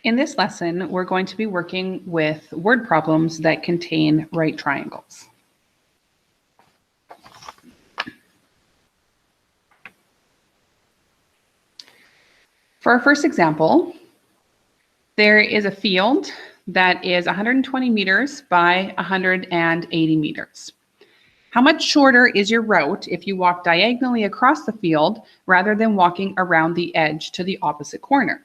In this lesson, we're going to be working with word problems that contain right triangles. For our first example, there is a field that is 120 meters by 180 meters. How much shorter is your route if you walk diagonally across the field rather than walking around the edge to the opposite corner?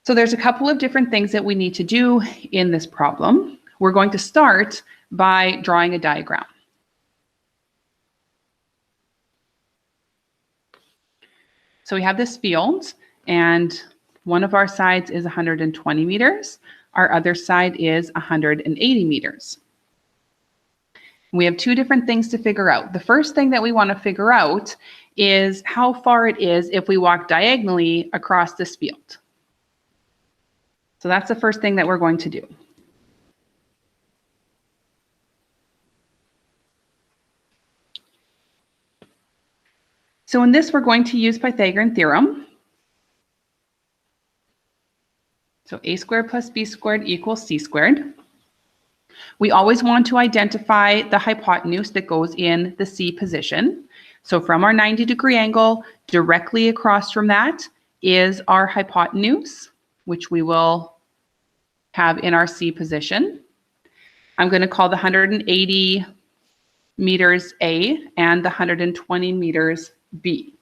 So there's a couple of different things that we need to do in this problem. We're going to start by drawing a diagram. So we have this field, and one of our sides is 120 meters. Our other side is 180 meters. We have two different things to figure out. The first thing that we want to figure out is how far it is if we walk diagonally across this field. So that's the first thing that we're going to do. So in this, we're going to use Pythagorean theorem. So a squared plus b squared equals c squared. We always want to identify the hypotenuse that goes in the C position. So from our 90-degree angle, directly across from that is our hypotenuse, which we will have in our C position. I'm going to call the 180 meters A and the 120 meters B.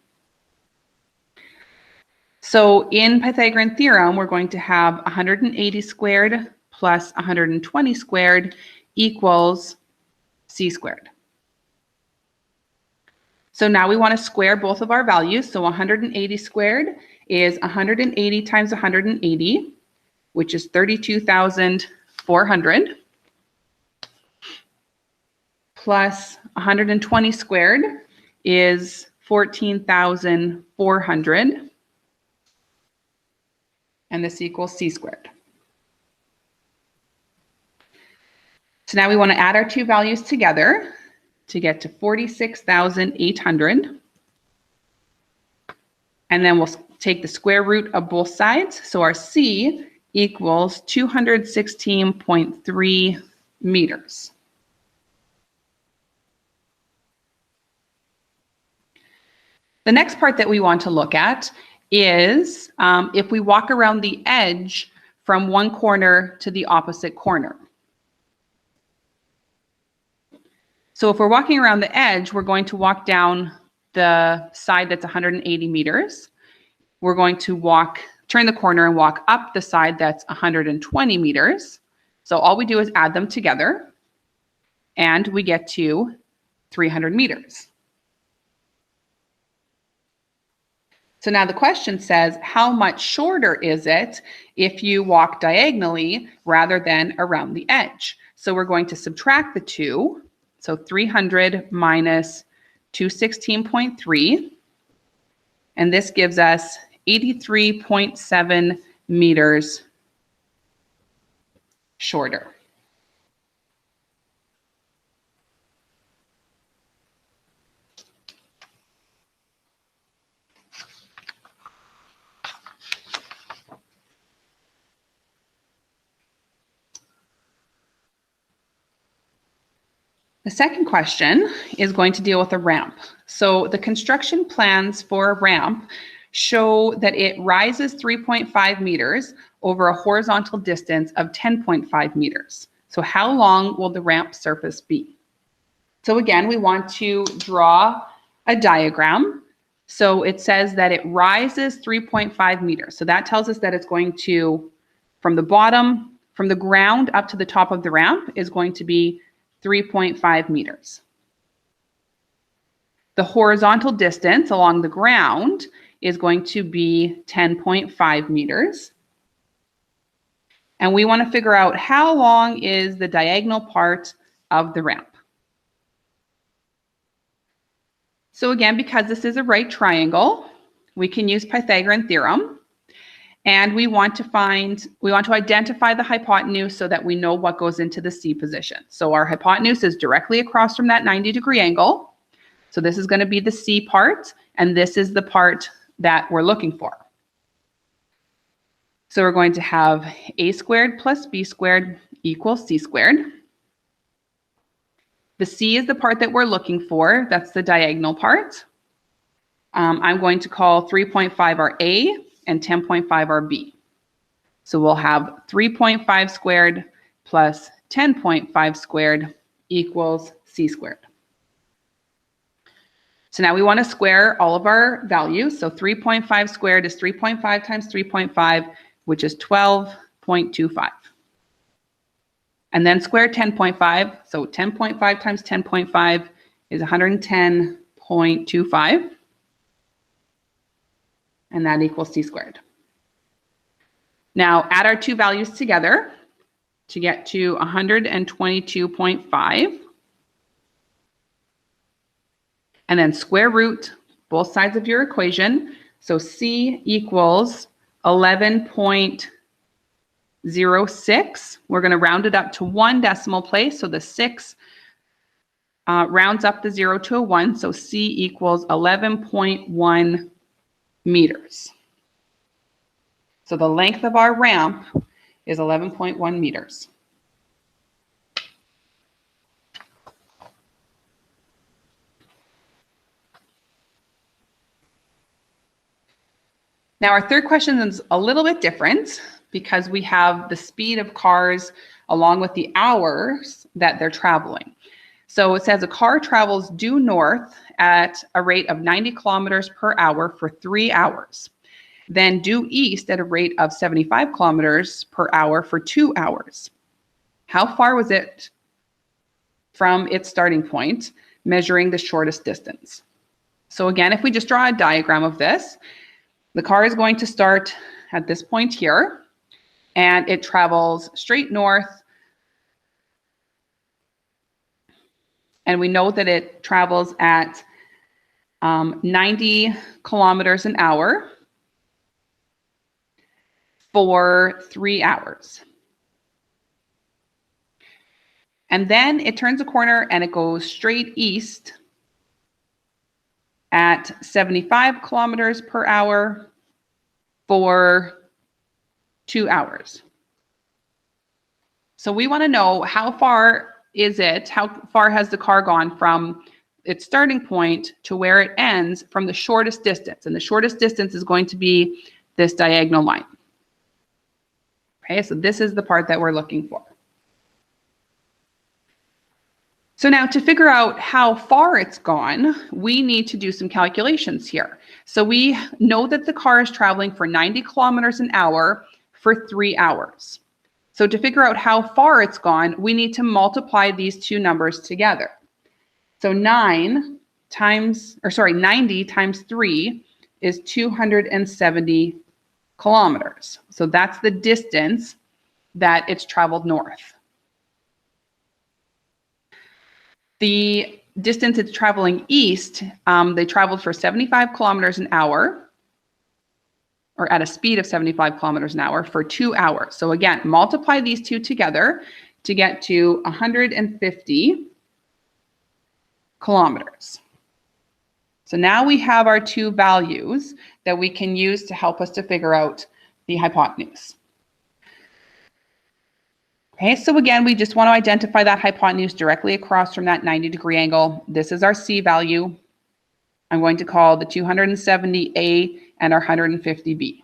So in Pythagorean theorem, we're going to have 180 squared plus 120 squared equals C squared. So now we want to square both of our values. So 180 squared is 180 times 180, which is 32,400, plus 120 squared is 14,400, and this equals C squared. So now we want to add our two values together to get to 46,800. And then we'll take the square root of both sides. So our C equals 216.3 meters. The next part that we want to look at is if we walk around the edge from one corner to the opposite corner. So if we're walking around the edge, we're going to walk down the side that's 180 meters. We're going to turn the corner and walk up the side that's 120 meters. So all we do is add them together, and we get to 300 meters. So now the question says, how much shorter is it if you walk diagonally rather than around the edge? So we're going to subtract the two. So 300 minus 216.3, and this gives us 83.7 meters shorter. The second question is going to deal with a ramp. So the construction plans for a ramp show that it rises 3.5 meters over a horizontal distance of 10.5 meters. So how long will the ramp surface be? So again, we want to draw a diagram. So it says that it rises 3.5 meters. So that tells us that it's going to, from the ground up to the top of the ramp is going to be 3.5 meters. The horizontal distance along the ground is going to be 10.5 meters. And we want to figure out how long is the diagonal part of the ramp. So again, because this is a right triangle, we can use Pythagorean theorem. And we want to identify the hypotenuse so that we know what goes into the C position. So our hypotenuse is directly across from that 90-degree angle. So this is going to be the C part, and this is the part that we're looking for. So we're going to have a squared plus b squared equals c squared. The c is the part that we're looking for. That's the diagonal part. I'm going to call 3.5 our a and 10.5 our b. So we'll have 3.5 squared plus 10.5 squared equals c squared. So now we want to square all of our values. So 3.5 squared is 3.5 times 3.5, which is 12.25. And then square 10.5. So 10.5 times 10.5 is 110.25. And that equals c squared. Now add our two values together to get to 122.5. And then square root both sides of your equation. So c equals 11.06. We're going to round it up to one decimal place. So the 6 rounds up the 0 to a 1. So c equals 11.1 meters. So the length of our ramp is 11.1 meters. Now our third question is a little bit different because we have the speed of cars along with the hours that they're traveling. So it says a car travels due north at a rate of 90 kilometers per hour for 3 hours. Then due east at a rate of 75 kilometers per hour for 2 hours. How far was it from its starting point, measuring the shortest distance? So again, if we just draw a diagram of this, the car is going to start at this point here, and it travels straight north. And we know that it travels at 90 kilometers an hour for 3 hours. And then it turns a corner and it goes straight east at 75 kilometers per hour for 2 hours. So we want to know how far is it, how far has the car gone from its starting point to where it ends from the shortest distance. And the shortest distance is going to be this diagonal line. Okay, so this is the part that we're looking for. So now to figure out how far it's gone, we need to do some calculations here. So we know that the car is traveling for 90 kilometers an hour for 3 hours. So to figure out how far it's gone, we need to multiply these two numbers together. So 90 times 3 is 270 kilometers. So that's the distance that it's traveled north. The distance it's traveling east, they traveled for 75 kilometers an hour, or at a speed of 75 kilometers an hour for 2 hours. So again, multiply these two together to get to 150 kilometers. So now we have our two values that we can use to help us to figure out the hypotenuse. Okay, so again, we just want to identify that hypotenuse directly across from that 90-degree angle. This is our C value. I'm going to call the 270A and our 150B.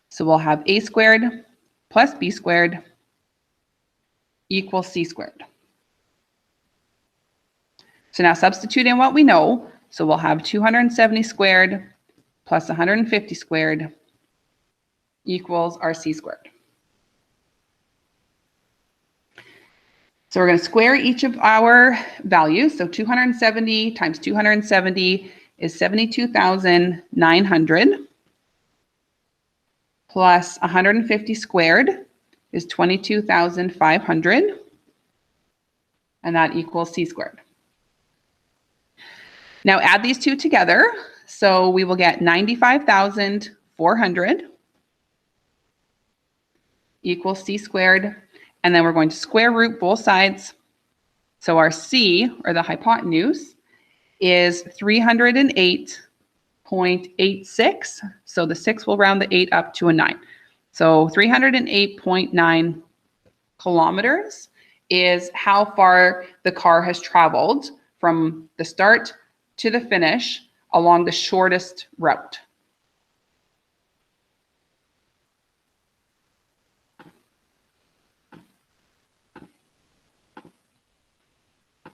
So we'll have A squared plus B squared equals C squared. So now substitute in what we know. So we'll have 270 squared plus 150 squared equals our C squared. So we're going to square each of our values. So 270 times 270 is 72,900 plus 150 squared is 22,500, and that equals C squared. Now add these two together. So we will get 95,400 equals C squared. And then we're going to square root both sides. So our C, or the hypotenuse, is 308 308.86. So the 6 will round the 8 up to a 9. So 308.9 kilometers is how far the car has traveled from the start to the finish along the shortest route.